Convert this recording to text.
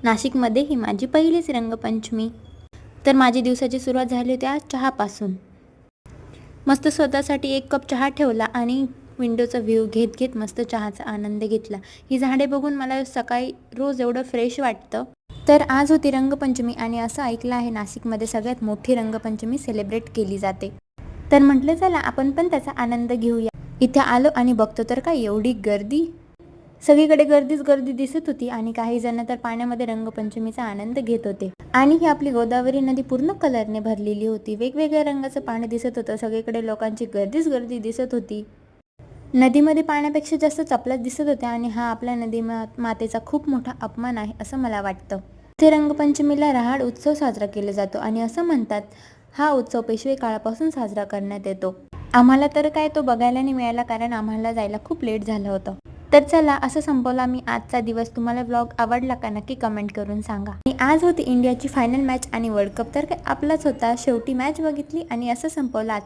नाशिकमध्ये ही माझी पहिलीच रंगपंचमी. तर माझी दिवसाची सुरुवात झाली होती आज चहापासून. मस्त स्वतःसाठी 1 कप चहा ठेवला आणि विंडोचा व्ह्यू घेत घेत मस्त चहाचा आनंद घेतला. ही झाडे बघून मला सकाळी रोज एवढं फ्रेश वाटतं. तर आज होती रंगपंचमी आणि असं ऐकलं आहे नाशिकमध्ये सगळ्यात मोठी रंगपंचमी सेलिब्रेट केली जाते. तर म्हटलं चला आपण पण त्याचा आनंद घेऊया. इथे आलो आणि बघतो तर काय एवढी गर्दी, सगळीकडे गर्दीच गर्दी दिसत होती आणि काही जण तर पाण्यामध्ये रंगपंचमीचा आनंद घेत होते. आणि ही आपली गोदावरी नदी पूर्ण कलरने भरलेली होती. वेगवेगळ्या रंगाचं पाणी दिसत होतं. सगळीकडे लोकांची गर्दीच गर्दी दिसत होती. नदीमध्ये पाण्यापेक्षा जास्त चपलाच दिसत होत्या आणि हा आपल्या नदी मातेचा खूप मोठा अपमान आहे असं मला वाटतं. इथे रंगपंचमीला रहाड उत्सव साजरा केला जातो आणि असं म्हणतात हा उत्सव पेशवे काळापासून साजरा करण्यात येतो. आम्हाला तर काय तो बघायला नाही मिळाला कारण आम्हाला जायला खूप लेट झालं होतं. तर चला असं संपवला मी आजचा दिवस. तुम्हाला व्लॉग आवडला का नक्की कमेंट करून सांगा. आणि आज होती इंडियाची फायनल मॅच आणि वर्ल्ड कप तर काय आपलाच होता. शेवटी मॅच बघितली आणि असं संपवला आजचा